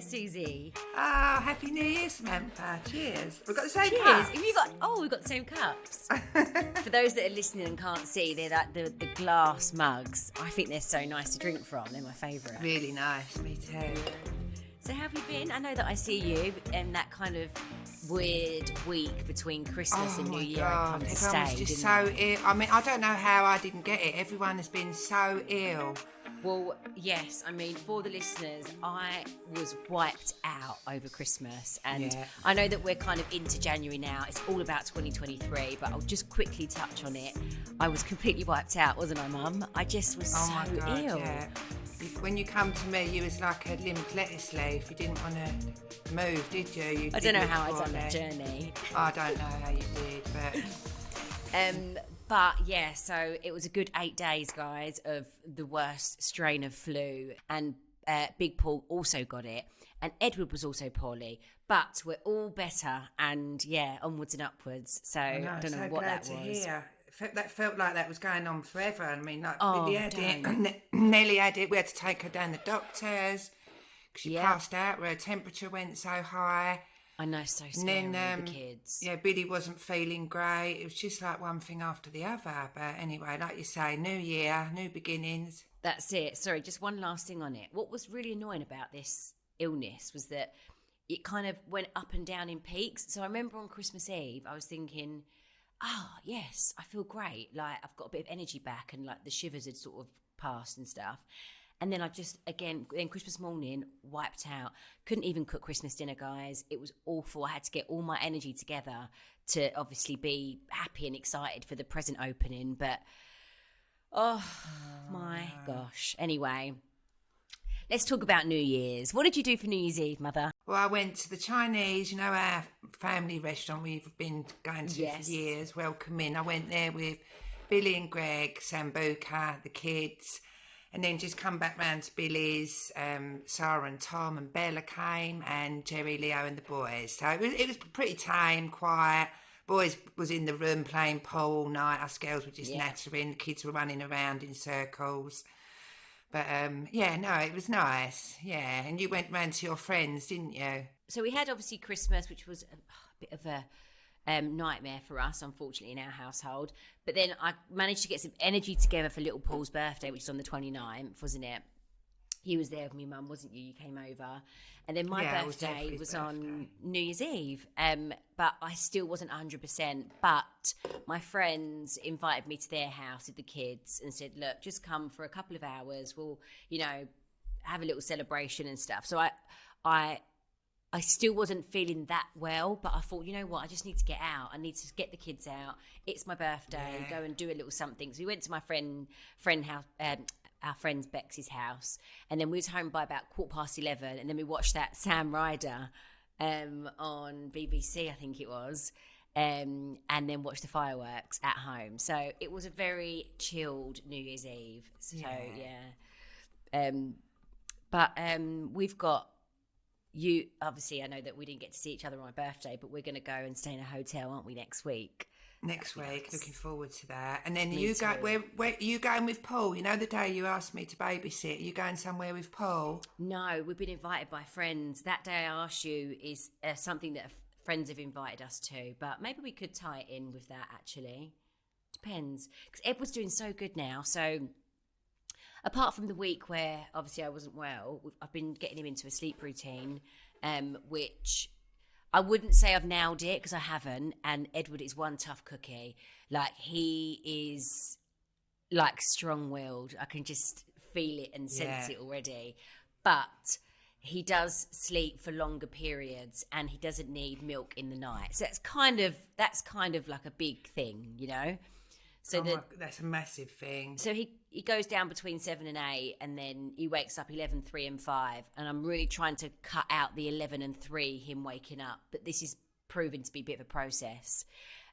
Suzie. Oh, Happy New Year, Samantha. Cheers. We've got the same Cheers. cup. Have you got? Oh, we've got the same cups. For those that are listening and can't see, they're like the glass mugs. I think they're so nice to drink from. They're my favourite. Really nice. Me too. So how have you been? I know that I see you in that kind of weird week between Christmas and New Year. I come to Everyone was stay, just didn't so ill. I mean, I don't know how I didn't get it. Everyone has been so ill. Well, yes. I mean, for the listeners, I was wiped out over Christmas. And I know that we're kind of into January now. It's all about 2023, but I'll just quickly touch on it. I was completely wiped out, wasn't I, Mum? I just was so ill. Yeah. When you come to me, you was like a limp lettuce leaf. You didn't want to move, did you? I don't know how I'd done that journey. I don't know how you did, but... But yeah, so it was a good 8 days, guys, of the worst strain of flu. And Big Paul also got it. And Edward was also poorly. But we're all better. And yeah, onwards and upwards. So I don't know what that was. Hear. That felt like that was going on forever. I mean, like Oh, Billie had it, Nelly had it. We had to take her down the doctors because she passed out. Her temperature went so high. I know, so scary, the kids. Yeah, Billie wasn't feeling great. It was just like one thing after the other. But anyway, like you say, new year, new beginnings. That's it. Sorry, just one last thing on it. What was really annoying about this illness was that it kind of went up and down in peaks. So I remember on Christmas Eve, I was thinking, yes, I feel great. Like, I've got a bit of energy back and, like, the shivers had sort of passed and stuff. And then I just, again, then Christmas morning, wiped out. Couldn't even cook Christmas dinner, guys. It was awful. I had to get all my energy together to obviously be happy and excited for the present opening. But, my gosh. Anyway, let's talk about New Year's. What did you do for New Year's Eve, Mother? Well, I went to the Chinese, you know, our family restaurant we've been going to for years, Welcome In. I went there with Billie and Greg, Sambuca, the kids, and then just come back round to Billie's. Sarah and Tom and Bella came, and Jerry, Leo and the boys. So it was pretty tame, quiet. Boys was in the room playing pool all night. Us girls were just nattering. The kids were running around in circles. But, it was nice. Yeah, and you went round to your friends, didn't you? So we had, obviously, Christmas, which was a bit of a nightmare for us, unfortunately, in our household. But then I managed to get some energy together for little Paul's birthday, which is on the 29th, wasn't it? He was there with me, Mum, wasn't you? You came over. And then my birthday was on New Year's Eve. But I still wasn't 100%. But my friends invited me to their house with the kids and said, look, just come for a couple of hours. We'll, have a little celebration and stuff. So I still wasn't feeling that well, but I thought, you know what, I just need to get out. I need to get the kids out. It's my birthday. Go and do a little something. So we went to my friend house, our friend Bex's house, and then we was home by about 11:15, and then we watched that Sam Ryder on BBC, I think it was, and then watched the fireworks at home. So it was a very chilled New Year's Eve. So but we've got you. Obviously, I know that we didn't get to see each other on my birthday, but we're going to go and stay in a hotel, aren't we, next week? Next week, looking forward to that. And then where are you going with Paul? You know, the day you asked me to babysit, are you going somewhere with Paul? No, we've been invited by friends. That day I asked you is something that friends have invited us to, but maybe we could tie it in with that, actually. Depends. Because Edward's doing so good now, so apart from the week where obviously I wasn't well, I've been getting him into a sleep routine, which I wouldn't say I've nailed it because I haven't. And Edward is one tough cookie. Like, he is like strong-willed. I can just feel it and sense it already. But he does sleep for longer periods, and he doesn't need milk in the night. So that's kind of like a big thing, So that's a massive thing. So he goes down between 7 and 8, and then he wakes up 11, 3 and 5. And I'm really trying to cut out the 11 and 3, him waking up. But this is proven to be a bit of a process.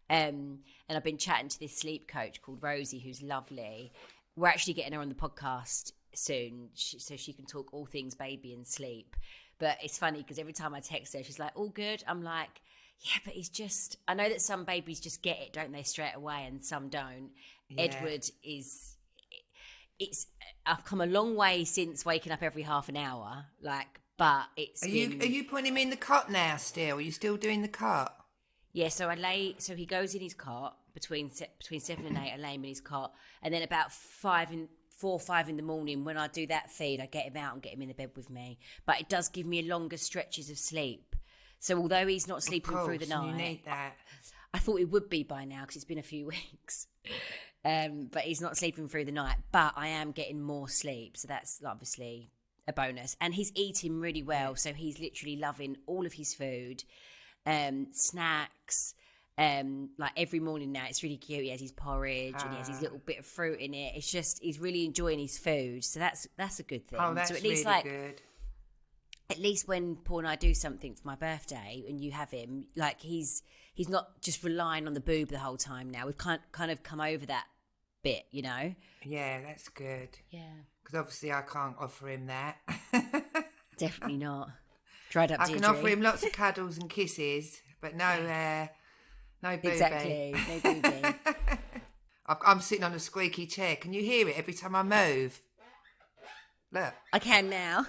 And I've been chatting to this sleep coach called Rosie, who's lovely. We're actually getting her on the podcast soon so she can talk all things baby and sleep. But it's funny because every time I text her, she's like, all good. I'm like, yeah, but he's just, I know that some babies just get it, don't they, straight away, and some don't. Yeah. Edward I've come a long way since waking up every half an hour, But it's Are you putting him in the cot now still? Are you still doing the cot? Yeah, so he goes in his cot between 7 and 8. I lay him in his cot, and then about 4 or 5 in the morning, when I do that feed, I get him out and get him in the bed with me. But it does give me longer stretches of sleep. So although he's not sleeping through the night, you need that. I thought it would be by now because it's been a few weeks. But he's not sleeping through the night. But I am getting more sleep, so that's obviously a bonus. And he's eating really well, so he's literally loving all of his food. Snacks, like every morning now. It's really cute. He has his porridge and he has his little bit of fruit in it. It's just, he's really enjoying his food, so that's a good thing. Oh, that's so at least really good. At least when Paul and I do something for my birthday and you have him, like he's not just relying on the boob the whole time now. We've kind of come over that bit, you know. Yeah, that's good. Yeah, because obviously I can't offer him that. Definitely not. Dried up I can offer him lots of cuddles and kisses, but no booby. Exactly, no booby. I'm sitting on a squeaky chair. Can you hear it every time I move? Look. I can now.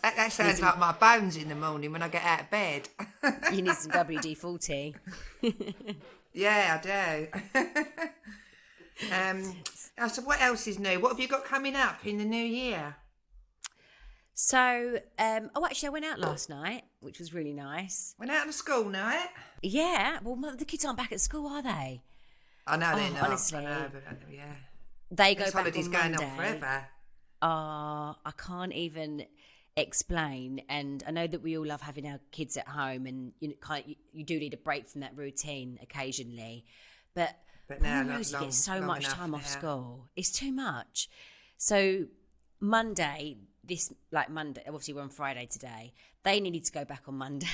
That sounds like my bones in the morning when I get out of bed. You need some WD-40. Yeah, I do. So what else is new? What have you got coming up in the new year? So, actually I went out last night, which was really nice. Went out on a school night? Yeah, well, the kids aren't back at school, are they? I know they're not. Honestly. I know, but yeah. They go this back holiday's on going Monday. on forever. I can't even explain, and I know that we all love having our kids at home, and you do need a break from that routine occasionally, but now Rosie gets so much time off school. It's too much. So Monday, obviously we're on Friday today, they needed to go back on Monday.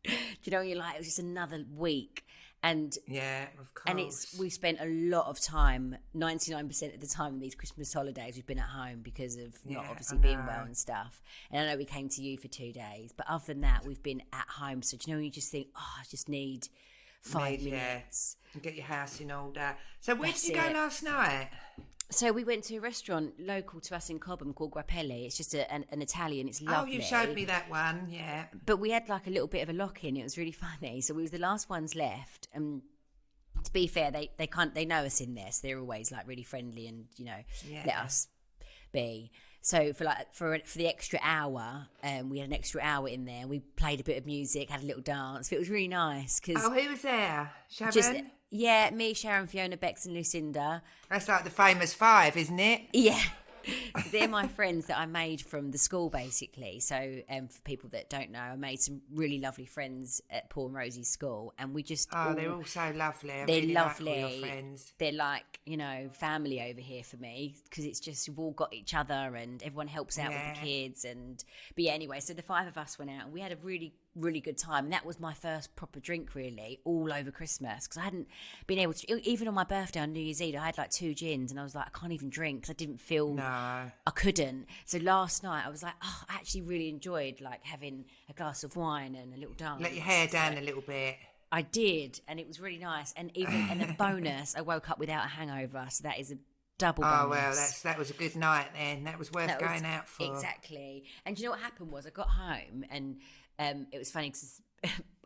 Do you know, you're like, it was just another week. And yeah, of course. And we've spent a lot of time, 99% of the time in these Christmas holidays, we've been at home because of not obviously being well and stuff. And I know we came to you for 2 days, but other than that, we've been at home. So do you know, you just think, I just need 5 minutes. And get your house in order. So where did you go last night? So we went to a restaurant local to us in Cobham called Grappelli. It's just an Italian. It's lovely. Oh, you showed me that one, yeah. But we had like a little bit of a lock-in. It was really funny. So we was the last ones left. And to be fair, they know us in there. So they're always like really friendly and, you know, let us be. So for the extra hour, we had an extra hour in there. We played a bit of music, had a little dance. It was really nice. Who was there? Sharon? Yeah, me, Sharon, Fiona, Bex and Lucinda. That's like the famous 5, isn't it? Yeah. So they're my friends that I made from the school, basically. So for people that don't know, I made some really lovely friends at Paul and Rosie's school. And we just... they're all so lovely. They're really lovely. Like all your friends. They're like, you know, family over here for me because it's just, we've all got each other and everyone helps out with the kids. But yeah, anyway, so the 5 of us went out and we had a really, really good time. And that was my first proper drink, really, all over Christmas because I hadn't been able to... Even on my birthday on New Year's Eve, I had like 2 gins and I was like, I can't even drink because I didn't feel... No. I couldn't. So last night I was like, I actually really enjoyed like having a glass of wine and a little dance. Let your hair down a little bit. I did, and it was really nice. And a bonus, I woke up without a hangover, so that is a double bonus. Oh well, that was a good night then. That was worth going out for. Exactly. And do you know what happened was I got home and it was funny because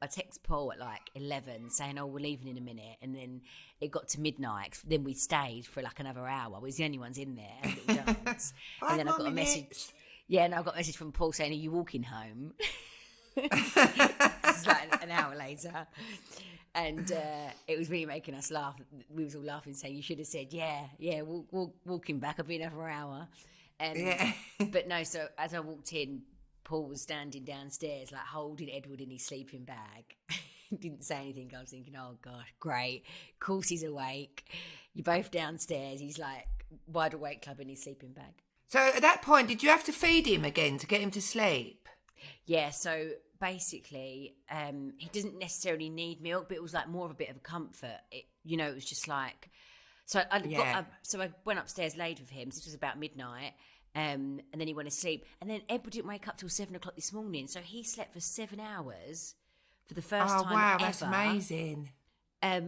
I texted Paul at like 11 saying, we're leaving in a minute. And then it got to midnight. Then we stayed for like another hour. We was the only ones in there. A little dance. And then I got a message. Yeah, and I got a message from Paul saying, are you walking home? It's like an hour later. And it was really making us laugh. We was all laughing saying, you should have said, we'll walking back. I'll be another hour. But no, so as I walked in, Paul was standing downstairs, like holding Edward in his sleeping bag. He didn't say anything. I was thinking, oh gosh, great. Of course he's awake. You're both downstairs. He's like wide awake club in his sleeping bag. So at that point, did you have to feed him again to get him to sleep? Yeah, so basically, he doesn't necessarily need milk, but it was like more of a bit of a comfort. It was just like... So I went upstairs, laid with him. So this was about midnight. And then he went to sleep. And then Edward didn't wake up till 7 o'clock this morning. So he slept for 7 hours for the first time ever. Oh, wow, that's amazing.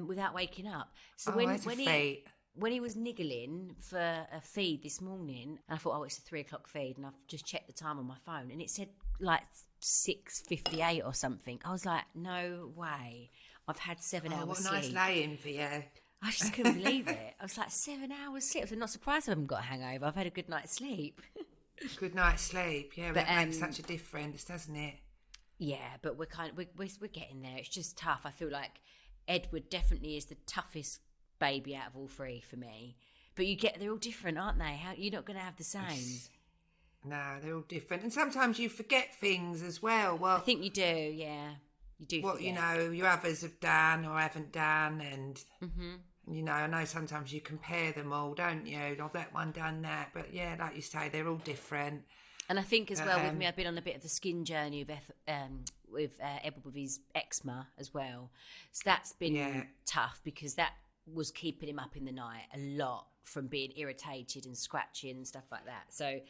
Without waking up. So that's a feat. when he was niggling for a feed this morning, and I thought, oh, it's a 3 o'clock feed, and I've just checked the time on my phone, and it said like 6:58 or something. I was like, no way. I've had 7 hours what a sleep. nice lay-in for you. I just couldn't believe it. I was like, 7 hours sleep. I'm not surprised I haven't got a hangover. I've had a good night's sleep. Good night's sleep, yeah. But, That makes such a difference, doesn't it? Yeah, but we're getting there. It's just tough. I feel like Edward definitely is the toughest baby out of all three for me. But they're all different, aren't they? You're not going to have the same. No, they're all different, and sometimes you forget things as well. Well, I think you do. Yeah, you do. What forget. your others have done or haven't done, and I know sometimes you compare them all, don't you? I've that one done that, but yeah, like you say, they're all different. And I think as well with me, I've been on a bit of the skin journey with Edward with his eczema as well. So that's been tough because that was keeping him up in the night a lot from being irritated and scratching and stuff like that. So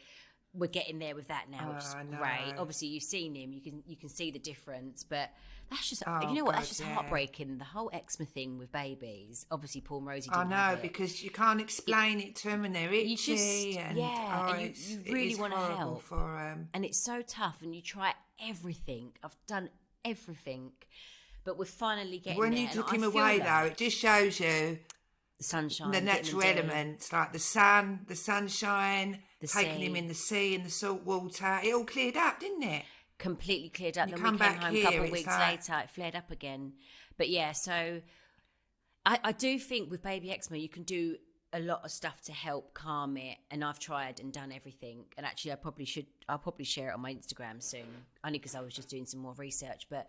we're getting there with that now, which is great. Obviously, you've seen him; you can see the difference. But that's just that's just heartbreaking. The whole eczema thing with babies. Obviously, Paul and Rosie didn't have it. Because you can't explain it to them, and they're itchy. You really want to help for and it's so tough. And you try everything. I've done everything, but we're finally getting when there. you took him away, though, it just shows you the sunshine, the natural elements like the sun, the sunshine. Taking him in the sea, in the salt water, it all cleared up, didn't it? Completely cleared up. You Then come we came back home here, a couple of it's weeks like- later, it flared up again. But yeah, so I do think with baby eczema, you can do a lot of stuff to help calm it. And I've tried and done everything. And actually, I'll probably share it on my Instagram soon, only because I was just doing some more research. But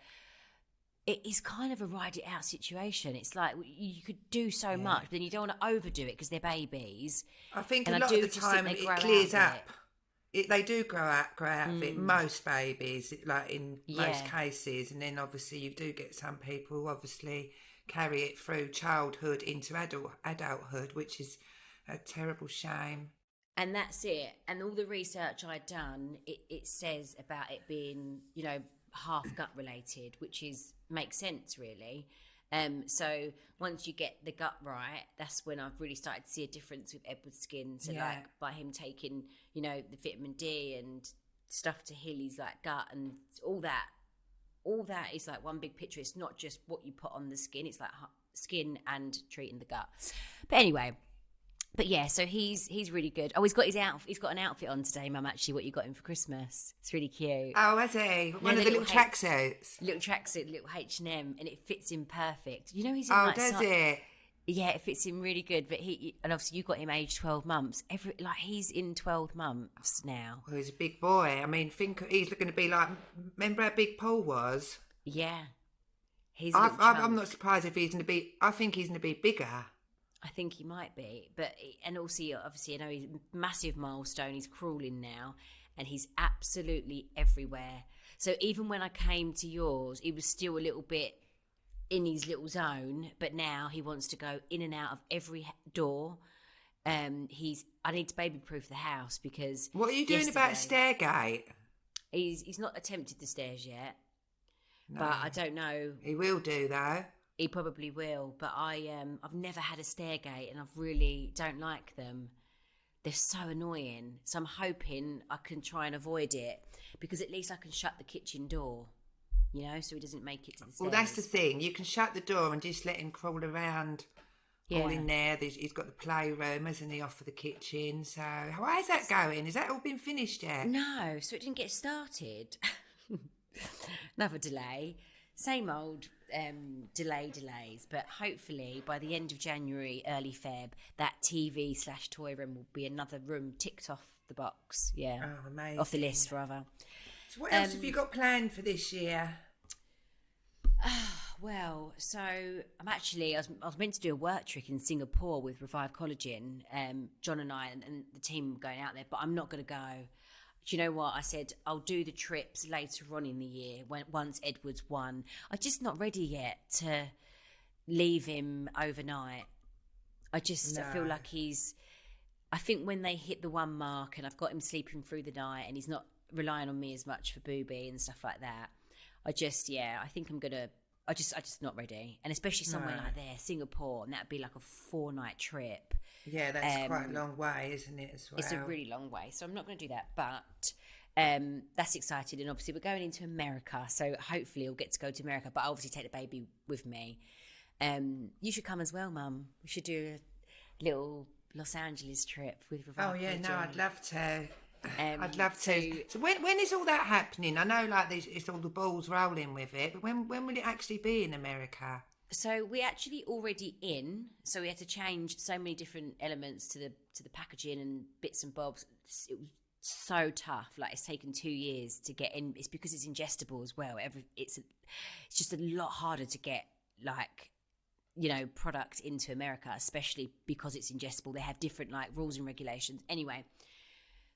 it is kind of a ride it out situation. It's like you could do so much, but then you don't want to overdo it because they're babies. I think And a I lot do of the just think time they it grow clears out of up. They do grow out of it. Most babies, like in most cases, and then obviously you do get some people who obviously carry it through childhood into adulthood, which is a terrible shame. And that's it. And all the research I'd done, it says about it being, half gut related, which makes sense really. So once you get the gut right, that's when I've really started to see a difference with Edward's skin. So like by him taking, the vitamin D and stuff to heal his like gut and all that is like one big picture. It's not just what you put on the skin. It's like skin and treating the gut. But anyway. But yeah, so he's really good. Oh, he's got an outfit on today, Mum. Actually, what you got him for Christmas? It's really cute. Oh, has he? One of the little tracksuits. Little tracksuit, little H&M, and it fits him perfect. He's in does it? Yeah, it fits him really good. But and obviously you got him aged 12 months. He's in 12 months now. Well, he's a big boy. I mean, think he's going to be like. Remember how big Paul was? Yeah, I'm not surprised if he's going to be. I think he's going to be bigger. I think he might be, and also obviously I know he's a massive milestone. He's crawling now, and he's absolutely everywhere. So even when I came to yours, he was still a little bit in his little zone, but now he wants to go in and out of every door. I need to baby-proof the house because. What are you doing about Stairgate? He's not attempted the stairs yet, but I don't know. He will do though. He probably will, but I've never had a stairgate and I really don't like them. They're so annoying. So I'm hoping I can try and avoid it because at least I can shut the kitchen door, so he doesn't make it to the stairs. Well, that's the thing. You can shut the door and just let him crawl around all in there. He's got the playroom, hasn't he, off of the kitchen. So how is that going? Has that all been finished yet? No, so it didn't get started. Another delay. Same old delays, but hopefully by the end of January, early Feb, that TV/toy room will be another room ticked off the box. Yeah, amazing. Off the list rather. So what else have you got planned for this year? Well, so I was meant to do a work trick in Singapore with Revive Collagen. John and I and the team were going out there, but I'm not going to go. Do you know what? I said I'll do the trips later on in the year once Edward's won. I'm just not ready yet to leave him overnight. I feel like I think when they hit the 1 mark and I've got him sleeping through the night and he's not relying on me as much for Boobie and stuff like that, I think I'm going to I just not ready, and especially somewhere like there, Singapore, and that'd be like a 4-night trip. Yeah, that's quite a long way, isn't it? As well, it's a really long way, so I'm not going to do that. But that's exciting, and obviously we're going into America, so hopefully I'll get to go to America. But I'll obviously take the baby with me. You should come as well, Mum. We should do a little Los Angeles trip with. Oh yeah, no, I'd love to. I'd love to. So when is all that happening? I know, like, it's all the balls rolling with it, but when will it actually be in America? So we're actually already in. So we had to change so many different elements to the packaging and bits and bobs. It was so tough. Like, it's taken 2 years to get in. It's because it's ingestible as well. It's just a lot harder to get, like, product into America, especially because it's ingestible. They have different, like, rules and regulations. Anyway,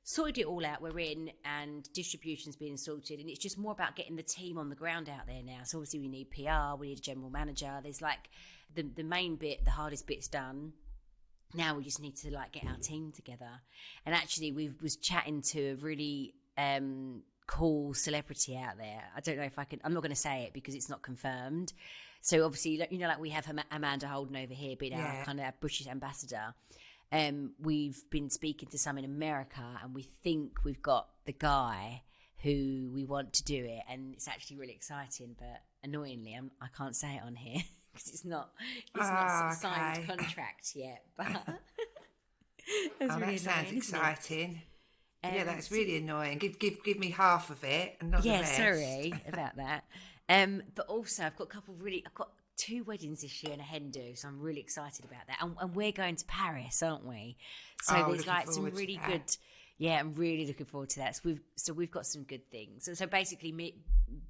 sorted it all out. We're in, and distribution's being sorted, and it's just more about getting the team on the ground out there now. So obviously we need PR, we need a general manager. There's, like, the main bit, the hardest bit's done. Now we just need to, like, get our team together. And actually we was chatting to a really cool celebrity out there. I don't know if I can, I'm not going to say it because it's not confirmed. So obviously, like we have Amanda Holden over here being our kind of British ambassador. We've been speaking to some in America, and we think we've got the guy who we want to do it, and it's actually really exciting. But annoyingly, I can't say it on here because it's not signed contract yet. But that sounds exciting. Yeah, that's really annoying. Give me half of it and not the rest. Sorry about that. But also, I've got I've got 2 weddings this year and a hen do, so I'm really excited about that. And we're going to Paris, aren't we? So there's, like, some really good. Yeah, I'm really looking forward to that. So we've got some good things. So basically, me,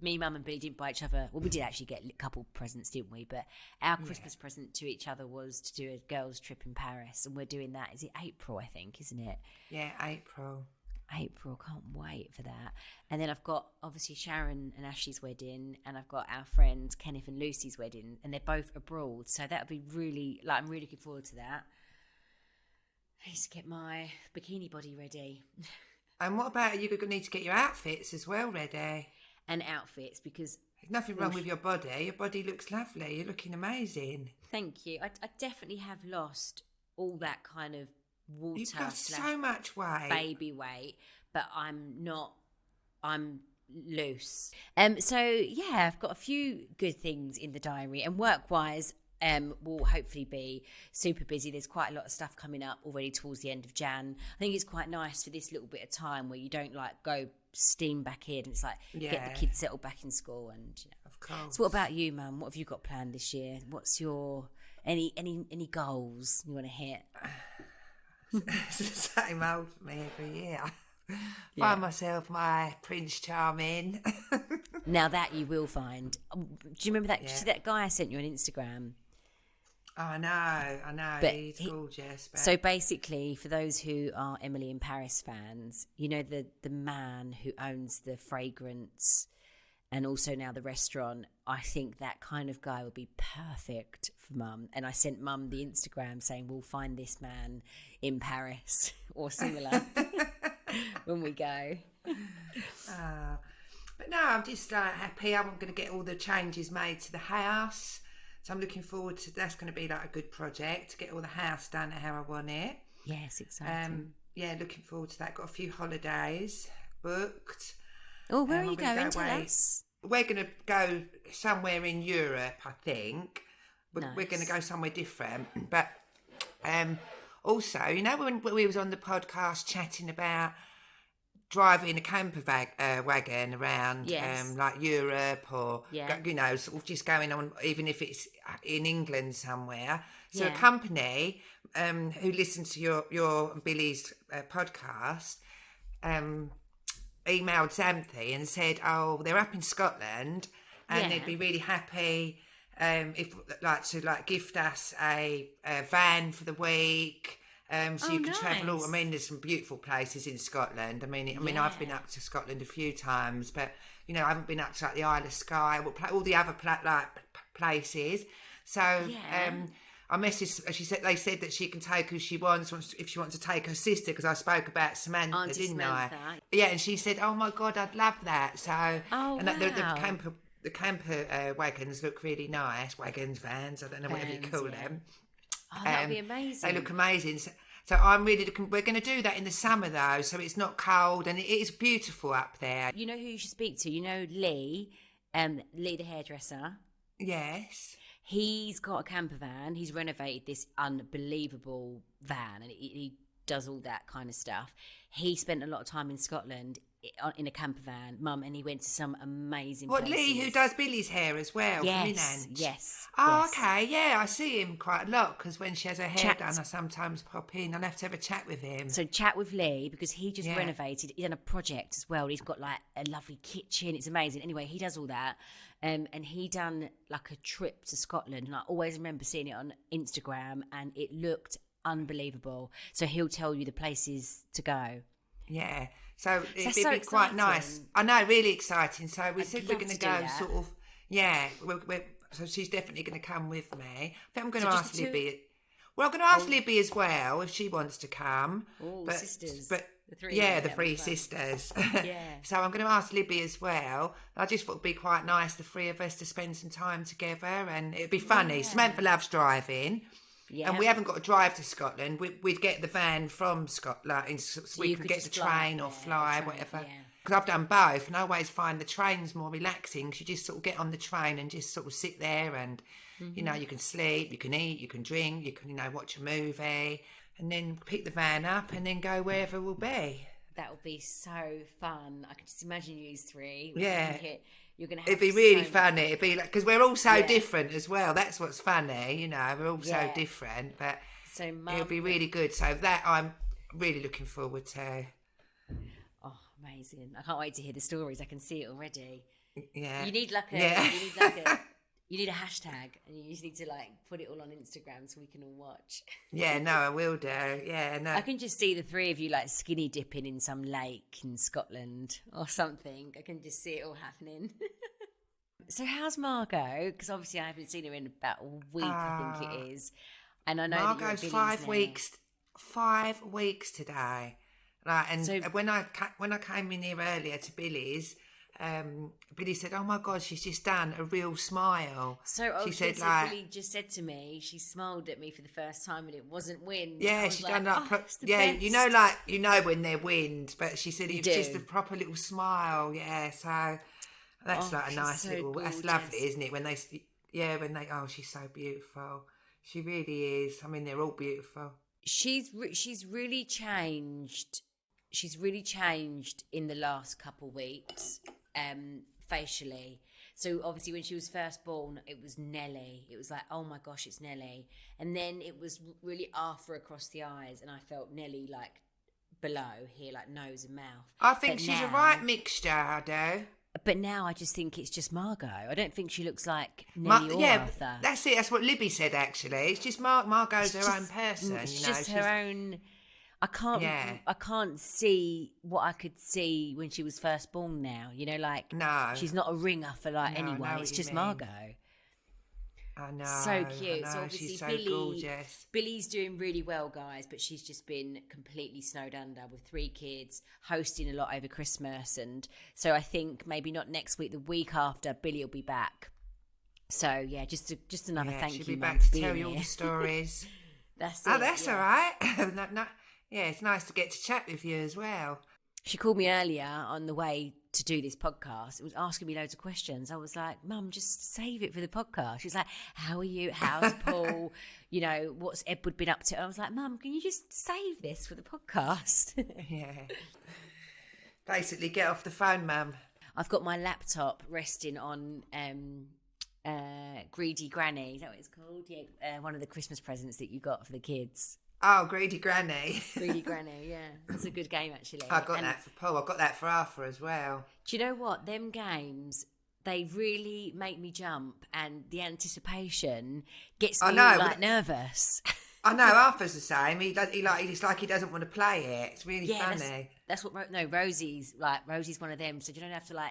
Mum, and Billie didn't buy each other. Well, we did actually get a couple presents, didn't we? But our Christmas present to each other was to do a girls' trip in Paris, and we're doing that. Is it April? I think, isn't it? Yeah, April, can't wait for that. And then I've got obviously Sharon and Ashley's wedding, and I've got our friends Kenneth and Lucy's wedding, and they're both abroad, so that'll be really, like, I'm really looking forward to that. I need to get my bikini body ready. And what about, you're going to need to get your outfits as well ready? And outfits, because there's nothing wrong with your body. Your body looks lovely. You're looking amazing. Thank you. I definitely have lost all that kind of water. You've lost so much weight, baby weight, but I'm loose. So yeah, I've got a few good things in the diary, and work-wise, will hopefully be super busy. There's quite a lot of stuff coming up already towards the end of Jan. I think it's quite nice for this little bit of time where you don't, like, go steam back in. It's like get the kids settled back in school, and of course. So what about you, Mum? What have you got planned this year? What's your any goals you want to hit? It's the same old for me every year. Find myself my Prince Charming. Now that you will find. Do you remember that? Did you see that guy I sent you on Instagram? Oh, I know. But he's gorgeous. But... So basically, for those who are Emily in Paris fans, you know the man who owns the fragrance and also now the restaurant, I think that kind of guy would be perfect for Mum. And I sent Mum the Instagram saying, we'll find this man in Paris or similar when we go. But no, I'm just happy. I'm going to get all the changes made to the house. So I'm looking forward to, that's going to be like a good project, to get all the house done how I want it. Yes, exciting. Yeah, looking forward to that. Got a few holidays booked. Oh, where are you going? Tell us. We're going to go somewhere in Europe, I think. Nice. We're going to go somewhere different. But also, you know, when we was on the podcast chatting about driving a camper wagon around like Europe or, you know, sort of just going on, even if it's in England somewhere. So a company who listens to your and Billie's podcast emailed Xanthi and said, oh, they're up in Scotland and they'd be really happy if to gift us a van for the week. So you can travel all. I mean, there's some beautiful places in Scotland. I mean, I've been up to Scotland a few times, but you know, I haven't been up to like the Isle of Skye, all the other places. So I messaged. They said that she can take who she wants if she wants to take her sister, because I spoke about Samantha, Auntie didn't Samantha. I? Yeah, and she said, "Oh my God, I'd love that." So, the the camper wagons look really nice. Vans, I don't know whatever you call them. Oh, that would be amazing. They look amazing. So I'm really looking. We're going to do that in the summer though, so it's not cold and it is beautiful up there. You know who you should speak to? You know Lee, Lee the hairdresser. Yes. He's got a camper van. He's renovated this unbelievable van, and he does all that kind of stuff. He spent a lot of time in Scotland in a camper van, Mum, and he went to some amazing places. Lee, who does Billie's hair as well? Yes, yes. Oh, yes. okay, yeah, I see him quite a lot because when she has her hair done, I sometimes pop in. I'll have to have a chat with him. So chat with Lee because he just renovated. He's done a project as well. He's got like a lovely kitchen. It's amazing. Anyway, he does all that. And he done like a trip to Scotland. And I always remember seeing it on Instagram and it looked unbelievable. So he'll tell you the places to go. Yeah. So it'd be quite nice. I know, really exciting. So we said we're going to go sort of, so she's definitely going to come with me. I think I'm going to ask Libby. Well, I'm going to ask Libby as well if she wants to come. Oh, sisters. But the three sisters. Yeah. So I'm going to ask Libby as well. I just thought it'd be quite nice, the three of us, to spend some time together and it'd be funny. Yeah. Samantha loves driving. Yeah. And we haven't got to drive to Scotland. We'd get the van from Scotland so we can get the train or fly, whatever. Because I've done both and I always find the train's more relaxing because you just sort of get on the train and just sort of sit there and, you know, you can sleep, you can eat, you can drink, you can, watch a movie and then pick the van up and then go wherever we'll be. That would be so fun. I can just imagine you three. Yeah. You're gonna have it'd be really funny. It'd be like, because we're all so different as well. That's what's funny, we're all so different, but it'll be really good. So that I'm really looking forward to. Oh, amazing. I can't wait to hear the stories. I can see it already. Yeah. You need like a you need a hashtag and you just need to put it all on Instagram so we can all watch. Yeah, no, I will do. Yeah, no. I can just see the three of you skinny dipping in some lake in Scotland or something. I can just see it all happening. So how's Margot? Because obviously I haven't seen her in about a week, I think it is. And I know Margot's that 5 weeks. 5 weeks today. And so, when I came in here earlier to Billie's, Billie said, "Oh my God, she's just done a real smile." So she said, Billie just said to me, she smiled at me for the first time, and it wasn't wind. Yeah, she done that. Best. When they're wind, but she said it was just a proper little smile. Yeah, so that's a nice little. Gorgeous. That's lovely, isn't it? When they, she's so beautiful. She really is. I mean, they're all beautiful. She's really changed. She's really changed in the last couple of weeks, facially. So obviously when she was first born, it was Nelly. It was like, oh my gosh, it's Nelly. And then it was really afro across the eyes, and I felt Nelly below here, nose and mouth. I think she's a right mixture, I do. But now I just think it's just Margot. I don't think she looks like Nelly or Arthur. That's it. That's what Libby said, actually. It's just Margot's her own person. It's just her own. I can't see what I could see when she was first born now. No. She's not a ringer for anyone. It's just Margot. I know. So cute. So obviously she's so gorgeous. Billie's doing really well, guys, but she's just been completely snowed under with 3 kids, hosting a lot over Christmas. And so I think maybe not next week, the week after, Billie will be back. So yeah, just another thank you. She'll be back to tell you all the stories. That's it. Oh, that's all right. Yeah, it's nice to get to chat with you as well. She called me earlier on the way to do this podcast. It was asking me loads of questions. I was like, Mum, just save it for the podcast. She was like, how are you? How's Paul? What's Edward been up to? I was like, Mum, can you just save this for the podcast? Yeah. Basically, get off the phone, Mum. I've got my laptop resting on Greedy Granny. Is that what it's called? Yeah, one of the Christmas presents that you got for the kids. Oh, Greedy Granny. Greedy Granny, yeah. It's a good game, actually. I got that for Paul. I got that for Arthur as well. Do you know what? Them games, they really make me jump, and the anticipation gets me nervous. I know, Arthur's the same. It's like he doesn't want to play it. It's really funny. That's what, Rosie's one of them, so you don't have to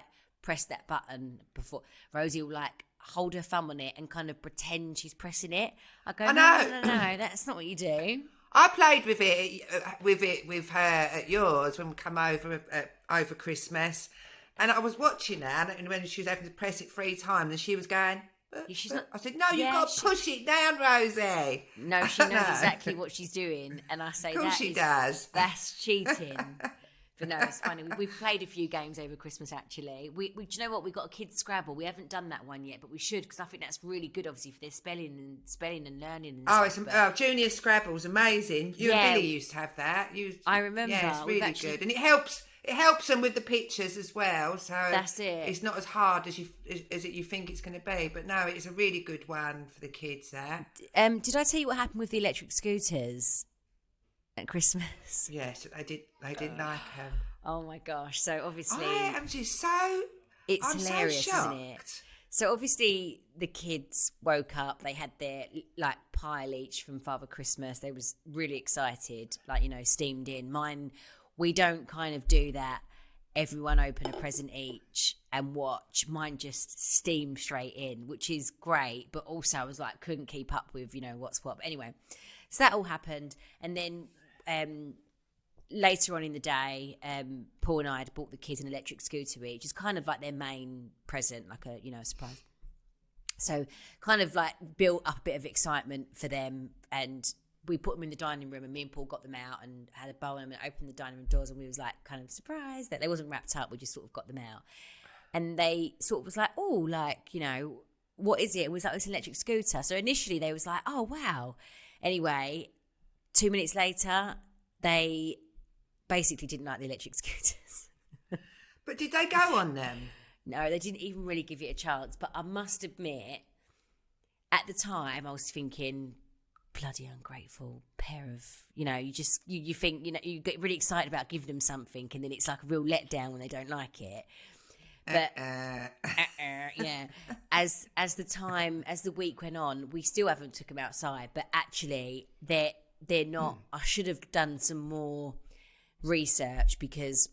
press that button before. Rosie will hold her thumb on it and kind of pretend she's pressing it. I go, no, that's not what you do. I played with it with her at yours when we come over Christmas, And I was watching her, and when she was having to press it 3 times, and she was going... She's not, I said, no, you've got to push it down, Rosie. No, she knows exactly what she's doing. And I say, Of course she does. That's cheating. But no, it's funny. We've played a few games over Christmas, actually. Do you know what? We've got a kids' Scrabble. We haven't done that one yet, but we should, because I think that's really good, obviously, for their spelling and learning. And stuff, Junior Scrabble's amazing. You and Billie used to have that. I remember. Yeah, it's really good. And it helps them with the pictures as well. So that's it. It's not as hard as you think it's going to be. But no, it's a really good one for the kids there. Did I tell you what happened with the electric scooters at Christmas? Yes, they didn't like them. Oh my gosh! So obviously, I'm just so. It's I'm hilarious, so shocked. Isn't it? So obviously the kids woke up. They had their pile each from Father Christmas. They was really excited, steamed in. Mine. We don't kind of do that. Everyone open a present each and watch. Mine just steam straight in, which is great. But also I was couldn't keep up with, what's what. But anyway, so that all happened. And then later on in the day, Paul and I had bought the kids an electric scooter each. Which is kind of like their main present, a surprise. So kind of built up a bit of excitement for them, and we put them in the dining room, and me and Paul got them out and had a bowl and opened the dining room doors, and we was kind of surprised that they wasn't wrapped up. We just sort of got them out, and they sort of was what is it? It was this electric scooter. So initially they was oh wow. Anyway, 2 minutes later, they basically didn't like the electric scooters. But did they go on them? No, they didn't even really give it a chance. But I must admit, at the time, I was thinking, bloody ungrateful pair of, you think, you get really excited about giving them something, and then it's like a real letdown when they don't like it. But yeah, as the week went on, we still haven't took them outside, but actually they're not. I should have done some more research, because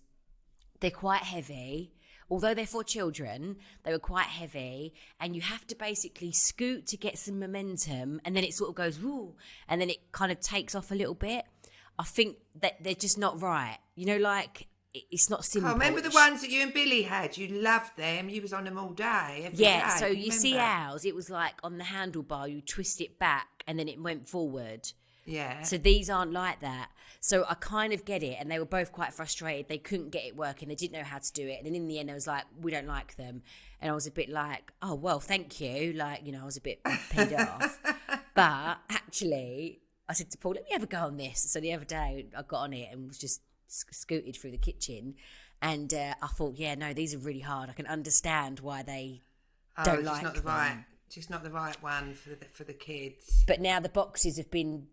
they're quite heavy. Although they're for children, they were quite heavy, and you have to basically scoot to get some momentum, and then it sort of goes, woo, and then it kind of takes off a little bit. I think that they're just not right. It's not simple. I remember the ones that you and Billie had. You loved them. You was on them all day. Every day. So you see ours, it was on the handlebar, you twist it back, and then it went forward. Yeah. So these aren't like that. So I kind of get it. And they were both quite frustrated. They couldn't get it working. They didn't know how to do it. And then in the end, I was we don't like them. And I was a bit oh, well, thank you. I was a bit peed off. But actually, I said to Paul, let me have a go on this. So the other day, I got on it and was just scooted through the kitchen. And I thought, yeah, no, these are really hard. I can understand why they don't like them. Just not the right one for the kids. But now the boxes have been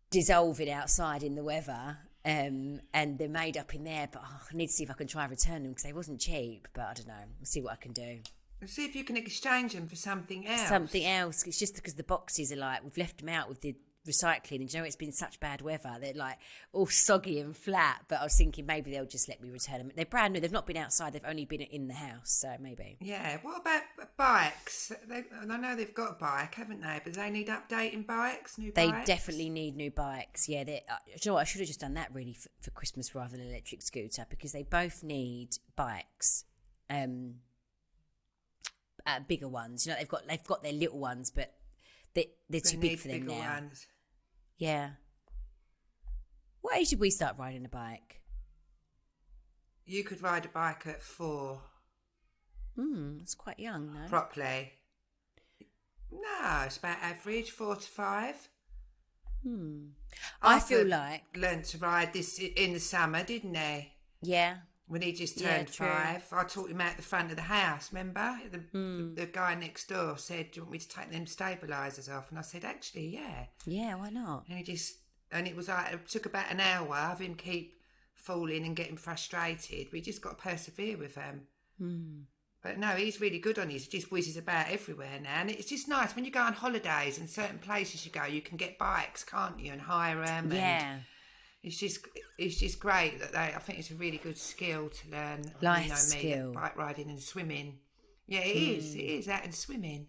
dissolving outside in the weather, and they're made up in there, but I need to see if I can try and return them, because they wasn't cheap. But I don't know, we'll see what I can do. See if you can exchange them for something else. It's just because the boxes are we've left them out with the recycling, and it's been such bad weather, they're all soggy and flat. But I was thinking maybe they'll just let me return them. They're brand new, they've not been outside, they've only been in the house, so maybe. Yeah, what about bikes? I know they've got a bike, haven't they? But they need updating bikes, new bikes? They definitely need new bikes, yeah. Do you know what, I should have just done that really for Christmas rather than an electric scooter, because they both need bikes. Bigger ones, they've got their little ones, but they're too big for them now. Ones. Yeah. What age did we start riding a bike? You could ride a bike at 4. That's quite young, no? Properly. No, it's about average, 4 to 5. I feel like learned to ride this in the summer, didn't he? Yeah. When he just turned 5, I taught him out the front of the house, remember? The guy next door said, do you want me to take them stabilisers off? And I said, actually, yeah. Yeah, why not? And it was it took about an hour of him keep falling and getting frustrated. We just got to persevere with him. But no, he's really good on his. He just whizzes about everywhere now. And it's just nice when you go on holidays and certain places you go, you can get bikes, can't you? And hire them. Yeah. And it's just great that I think it's a really good skill to learn. Life skill. Bike riding and swimming. Yeah, it is. It is that and swimming.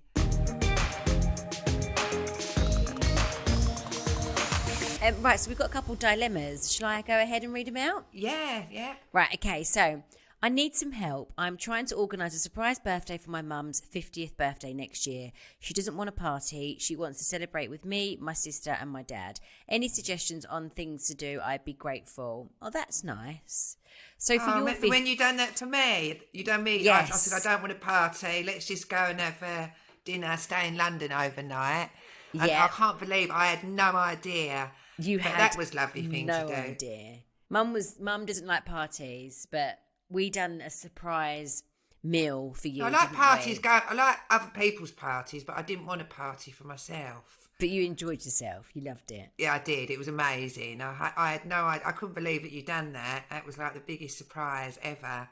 Right, so we've got a couple dilemmas. Shall I go ahead and read them out? Yeah. Right, okay, so I need some help. I'm trying to organise a surprise birthday for my mum's 50th birthday next year. She doesn't want a party. She wants to celebrate with me, my sister and my dad. Any suggestions on things to do, I'd be grateful. Oh, that's nice. So for your when you done that for me, you done me. Yes. I said, I don't want a party. Let's just go and have a dinner, stay in London overnight. And Yeah. I can't believe I had no idea. That was a lovely thing to do. No idea. Mum doesn't like parties, but we done a surprise meal for you. I like parties. I like other people's parties, but I didn't want a party for myself. But you enjoyed yourself. You loved it. Yeah, I did. It was amazing. I had no idea. I couldn't believe that you'd done that. That was like the biggest surprise ever.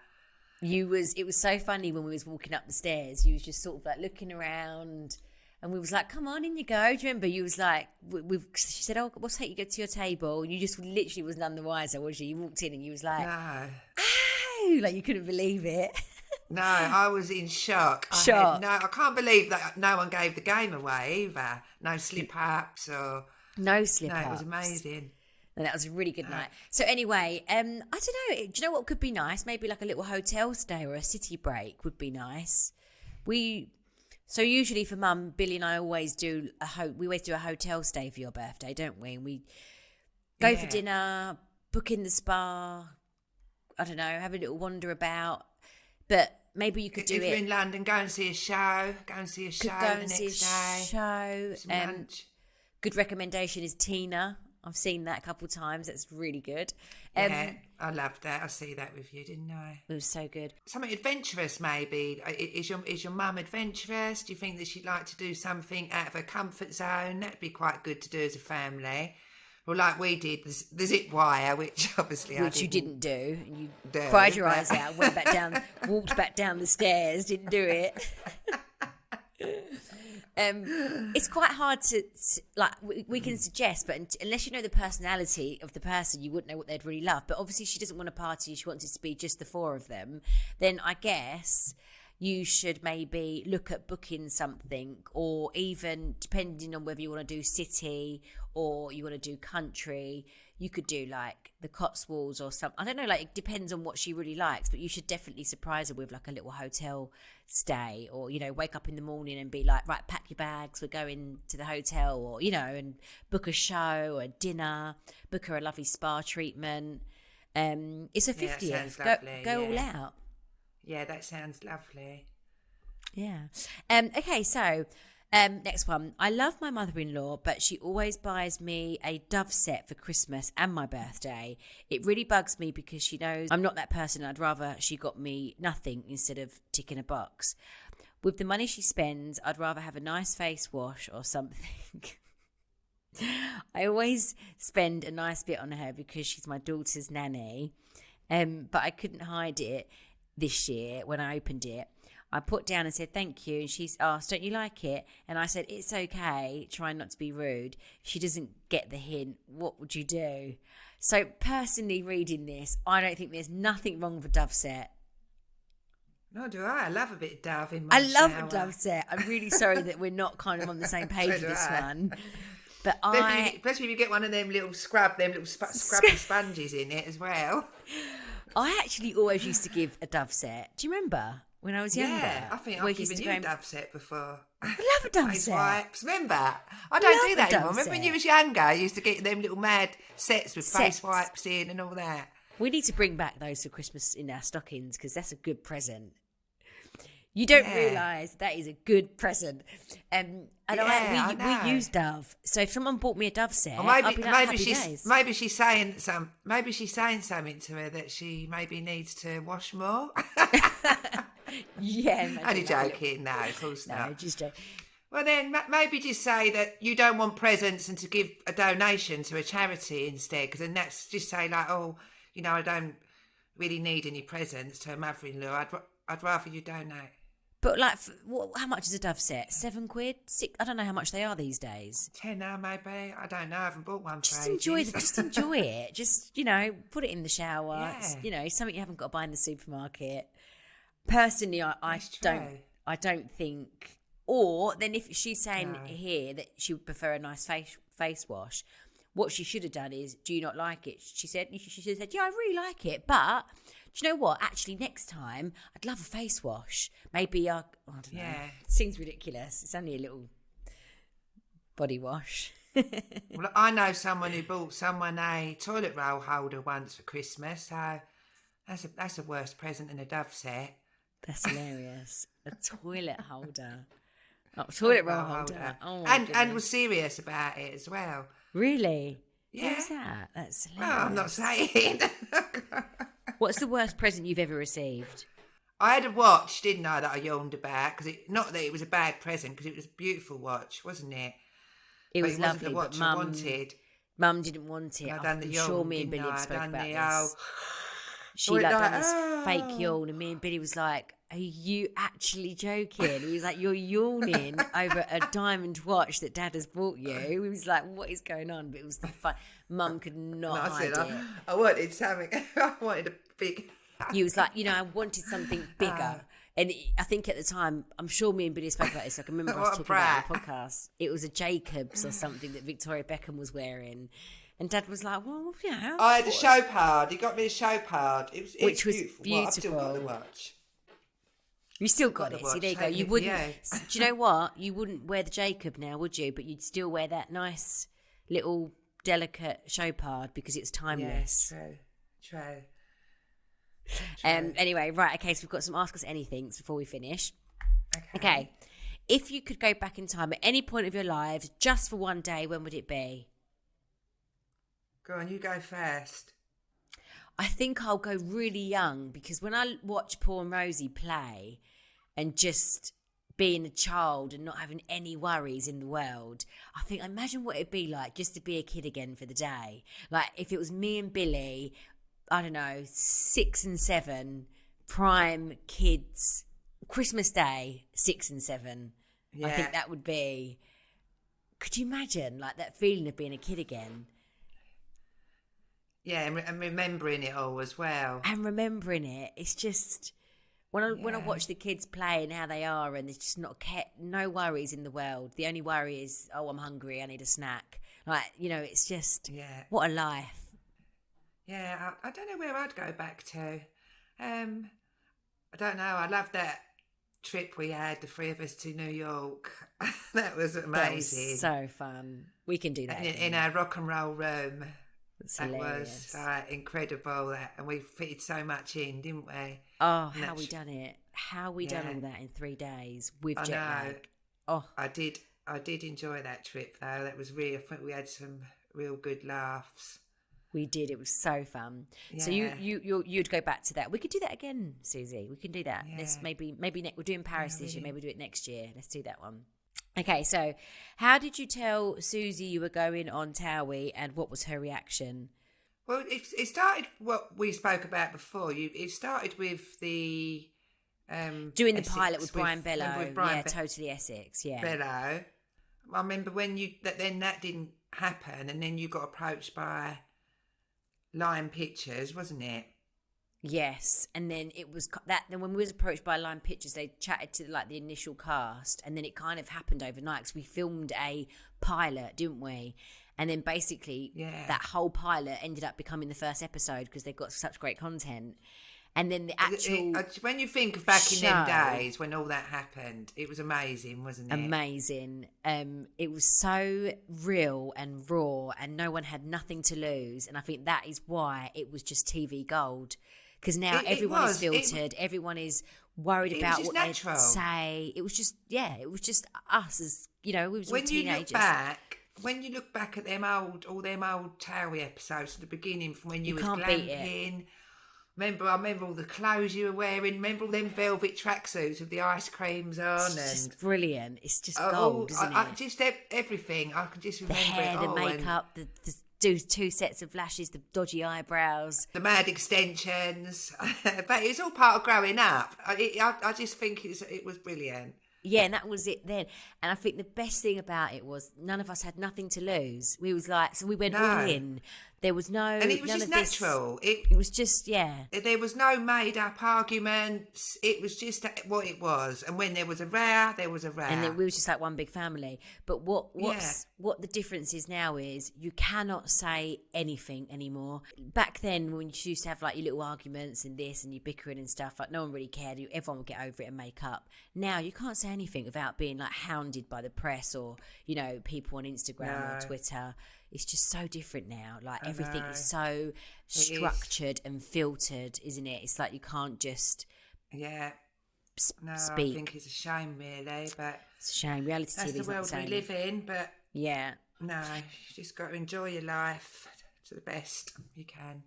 It was so funny when we was walking up the stairs. You was just sort of like looking around, and we was like, "Come on, in you go." Do you remember? You was like, she said, "Oh, we'll take you to your table." And you just literally was none the wiser, was you? You walked in and you was like, No. "Ow!" Like you couldn't believe it. No, I was in shock. I can't believe that no one gave the game away either. No slip-ups or... No slip-ups. No, it was amazing. And that was a really good night. So anyway, I don't know. Do you know what could be nice? Maybe like a little hotel stay or a city break would be nice. So usually for Mum, Billie and I always do we always do a hotel stay for your birthday, don't we? And we go for dinner, book in the spa. I don't know, have a little wander about. But maybe you could do it. If you're in London, go and see a show. Go and see a show the next day. Show. Lunch. Good recommendation is Tina. I've seen that a couple of times. That's really good. Yeah, I loved that. I see that with you, didn't I? It was so good. Something adventurous, maybe. Is your mum adventurous? Do you think that she'd like to do something out of her comfort zone? That'd be quite good to do as a family. Well, like we did, the zip wire, which obviously you didn't do. You cried your eyes out, went back down, walked back down the stairs, didn't do it. It's quite hard to, like, we can suggest, but unless you know the personality of the person, you wouldn't know what they'd really love. But obviously she doesn't want a party, she wants it to be just the four of them. Then I guess you should maybe look at booking something, or even depending on whether you want to do city or you want to do country, you could do like the Cotswolds or something. I don't know, like it depends on what she really likes, but you should definitely surprise her with like a little hotel stay, or, you know, wake up in the morning and be like, right, pack your bags, we're going to the hotel, or, you know, and book a show, a dinner, book her a lovely spa treatment. It's a 50th. Go all out. Yeah, that sounds lovely. Yeah. Okay, so next one. I love my mother-in-law, but she always buys me a Dove set for Christmas and my birthday. It really bugs me because she knows I'm not that person. I'd rather she got me nothing instead of ticking a box. With the money she spends, I'd rather have a nice face wash or something. I always spend a nice bit on her because she's my daughter's nanny, but I couldn't hide it this year when I opened it. I put down and said thank you, and she's asked, don't you like it? And I said, it's okay, trying not to be rude. She doesn't get the hint. What would you do? So personally reading this, I don't think there's nothing wrong with a Dove set. No, do I? I love a bit of Dove in my I love shower. a Dove set. I'm really sorry that we're not kind of on the same page with this one. But especially if you get one of them little scrubby sponges in it as well. I actually always used to give a Dove set. Do you remember when I was younger? Yeah, I think I've given you a Dove set before. I love a Dove Face set. Wipes, remember? I don't do that anymore. Remember when you was younger, I used to get them little mad sets with face wipes in and all that. We need to bring back those for Christmas in our stockings because that's a good present. You don't realise that is a good present. We use Dove. So if someone bought me a Dove set, I'd be like, maybe she's saying something to her that she maybe needs to wash more. Yeah, only joking. No, of course not. No, just joking. Well, then maybe just say that you don't want presents and to give a donation to a charity instead. Because then that's just say like, oh, you know, I don't really need any presents to a mother-in-law. I'd rather you donate. But like, how much is a Dove set? £7? £6? I don't know how much they are these days. 10 now, maybe. I don't know. I haven't bought one. Just enjoy it. Just, you know, put it in the shower. Yeah. It's, you know, something you haven't got to buy in the supermarket. Personally, I don't think. Or then if she's saying here that she would prefer a nice face wash, what she should have done is, do you not like it? She said, yeah, I really like it, but do you know what? Actually, next time, I'd love a face wash. Maybe I don't know. It seems ridiculous. It's only a little body wash. Well, I know someone who bought someone a toilet roll holder once for Christmas, so that's a worse present than a Dove set. That's hilarious. A toilet holder. Oh, toilet roll holder. Oh, and was serious about it as well. Really? Yeah. What was that? That's hilarious. Well, I'm not saying. What's the worst present you've ever received? I had a watch, didn't I, that I yawned about, because not that it was a bad present, because it was a beautiful watch, wasn't it? It was wasn't lovely, the watch but I wanted. Mum didn't want it. I'm sure me and Billy have spoken about this. She done this fake yawn, and me and Billy was like, "Are you actually joking?" He was like, "You're yawning over a diamond watch that Dad has bought you." He was like, "What is going on?" But it was the fun. Mum could not hide it. I wanted something. I wanted a big. He was like, I wanted something bigger. And I think at the time, I'm sure me and Billy spoke about this. I can remember us talking about it on the podcast. It was a Jacobs or something that Victoria Beckham was wearing. And Dad was like, well, I had a show card. He got me a show card. Which was beautiful. Well, I've still got the watch. You still got it. See, there you go. You wouldn't. Do you know what? You wouldn't wear the Jacob now, would you? But you'd still wear that nice little delicate show card because it's timeless. Yeah, true. Anyway, right, okay, so we've got some Ask Us Anythings before we finish. Okay. If you could go back in time at any point of your lives, just for one day, when would it be? Go on, you go first. I think I'll go really young, because when I watch Paul and Rosie play and just being a child and not having any worries in the world, I think, imagine what it'd be like just to be a kid again for the day. Like, if it was me and Billy, I don't know, 6 and 7, prime kids, Christmas Day, 6 and 7. Yeah. I think that would be, could you imagine, like, that feeling of being a kid again? Yeah, and remembering it all as well. And remembering it, it's just, when I watch the kids play and how they are, and there's just no worries in the world. The only worry is, oh, I'm hungry, I need a snack. Like, it's just, what a life. Yeah, I don't know where I'd go back to. I don't know. I love that trip we had, the three of us to New York. That was amazing. That was so fun. We can do that in our rock and roll room. That's that hilarious. Was incredible. And we fitted so much in, didn't we? Oh, how we done it. How we done all that in 3 days with jet lag. Oh, I did enjoy that trip, though. That was I think we had some real good laughs. We did. It was so fun. Yeah. So you'd go back to that. We could do that again, Susie. We can do that. Yeah. Let's maybe we're doing Paris this year. Maybe we'll do it next year. Let's do that one. Okay. So, how did you tell Susie you were going on Towie, and what was her reaction? Well, it started what we spoke about before. It started with the doing the pilot with Brian Bello. Totally Essex. Yeah, Bello. I remember when that didn't happen, and then you got approached by Lion Pictures, wasn't it? Yes, and then it was that. Then when we was approached by Lion Pictures, they chatted to the initial cast, and then it kind of happened overnight because we filmed a pilot, didn't we? And then basically, that whole pilot ended up becoming the first episode because they've got such great content. And then the actual when you think of back in them days when all that happened, it was amazing, wasn't it? Amazing. It was so real and raw, and no one had nothing to lose. And I think that is why it was just TV gold. Because now everyone is filtered. Everyone is worried about what they say. It was just us as we was all teenagers. When you look back at all them old Towie episodes at the beginning, from when you was can't glamping. I remember all the clothes you were wearing. Remember all them velvet tracksuits with the ice creams on. It's just brilliant. It's just gold, isn't it? Just everything. I can just remember the hair, it all. The makeup, the 2 sets of lashes, the dodgy eyebrows. The mad extensions. But it's all part of growing up. I just think it was brilliant. Yeah, and that was it then. And I think the best thing about it was none of us had nothing to lose. We was like, so we went all in. There was no, and it was none just of this- natural. It was just, yeah. There was no made-up arguments. It was just what it was. And when there was a row, there was a row. And then we were just like one big family. But what the difference is now is you cannot say anything anymore. Back then, when you used to have like your little arguments and this and you bickering and stuff, like no one really cared. Everyone would get over it and make up. Now you can't say anything without being like hounded by the press or, you know, people on Instagram or Twitter. It's just so different now. Like everything is so structured and filtered, isn't it? It's like you can't just speak. I think it's a shame, really. But it's a shame. Reality that's TV the is not world the same. we live in. But yeah, no, you just got to enjoy your life to the best you can.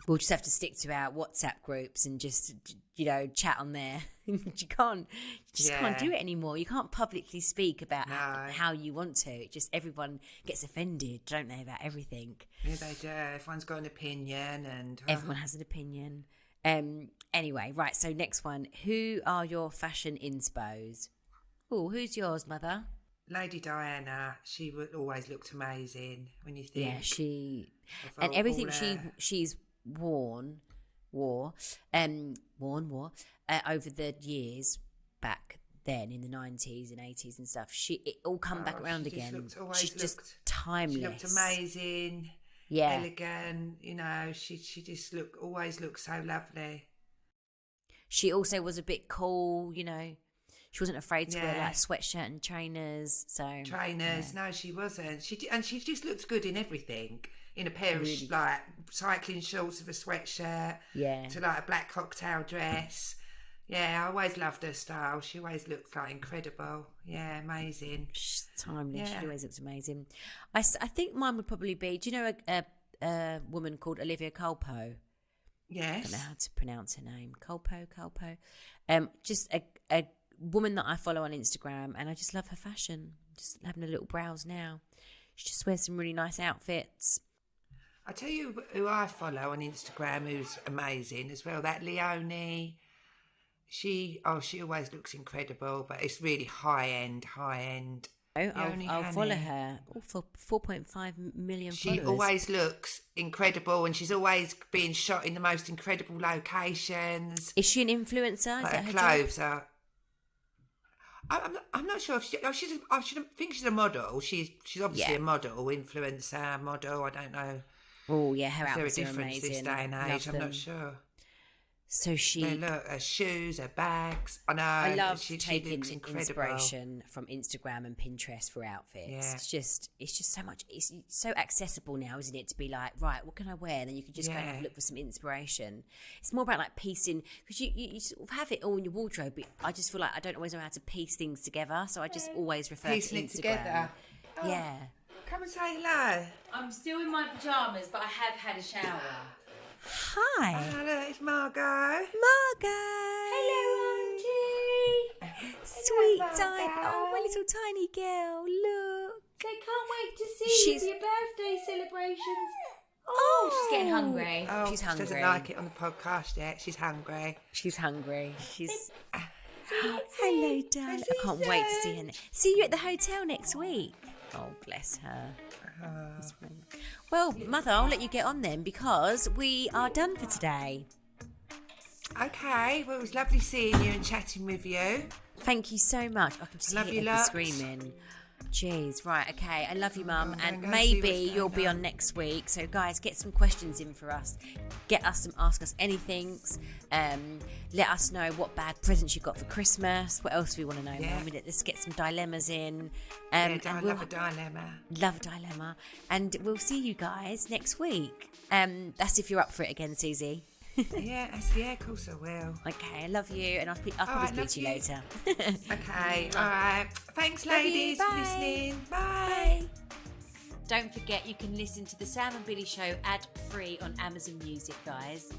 We'll just have to stick to our WhatsApp groups and just, you know, chat on there. You can't do it anymore. You can't publicly speak about how you want to. It just everyone gets offended, don't they, about everything. Yeah, they do. Everyone's got an opinion, and everyone has an opinion. Anyway, right. So next one. Who are your fashion inspos? Oh, who's yours, Mother? Lady Diana. She always looked amazing when you think. Yeah, and everything she's worn over the years back then in the 90s and 80s and stuff, it all come back around again. She's just timeless. She looked amazing, elegant, you know, she just always looked so lovely. She also was a bit cool, you know. She wasn't afraid to wear like sweatshirt and trainers. No, she wasn't. She just looked good in everything. In a pair of like cycling shorts with a sweatshirt, to like a black cocktail dress. Yeah, I always loved her style. She always looked like incredible. Yeah, amazing. She's timeless. Yeah. She always looks amazing. I think mine would probably be. Do you know a woman called Olivia Culpo? Yes. I don't know how to pronounce her name. Culpo. Just a woman that I follow on Instagram, and I just love her fashion. Just having a little browse now. She just wears some really nice outfits. I tell you who I follow on Instagram who's amazing as well, that Leonie. She always looks incredible, but it's really high end. I'll follow her for 4.5 million followers. She always looks incredible, and she's always being shot in the most incredible locations. Is she an influencer? Like her clothes are. I'm not sure if I think she's a model. She's obviously a model, influencer, model. I don't know. Oh yeah, her outfits are amazing. Is there a difference this day and age? I'm not sure. So her shoes, her bags. I know. I love taking inspiration from Instagram and Pinterest for outfits. Yeah. It's just so much. It's so accessible now, isn't it? To be like, right, what can I wear? And then you can just go and look for some inspiration. It's more about like piecing, because you sort of have it all in your wardrobe. But I just feel like I don't always know how to piece things together, so I just always refer Piecing to Instagram. It together. Oh, yeah. Come and say hello. I'm still in my pajamas, but I have had a shower. Hi. Hello, it's Margot. Hello, Auntie. Sweet tiny, my little tiny girl. Look. I can't wait to see you for your birthday celebrations. Oh, she's getting hungry. Oh, she's hungry. She doesn't like it on the podcast yet. She's hungry. She's hello, darling. I can't wait to see her. See you at the hotel next week. Oh, bless her. Well, Mother, I'll let you get on then, because we are done for today. Okay, well, it was lovely seeing you and chatting with you. Thank you so much. I can just love hear you the screaming. Jeez, right, okay. I love you, Mum. And maybe you'll be on next week. So, guys, get some questions in for us. Ask us anything. Let us know what bad presents you got for Christmas. What else do we want to know, Mum? Let's get some dilemmas in. I love a dilemma. Love a dilemma. And we'll see you guys next week. That's if you're up for it again, Suzie. Yeah, of course I will. Okay, I love you, and I'll probably speak to you later. Okay, all right. Thanks, ladies, for listening. Bye. Don't forget, you can listen to the Sam and Billie Show ad-free on Amazon Music, guys.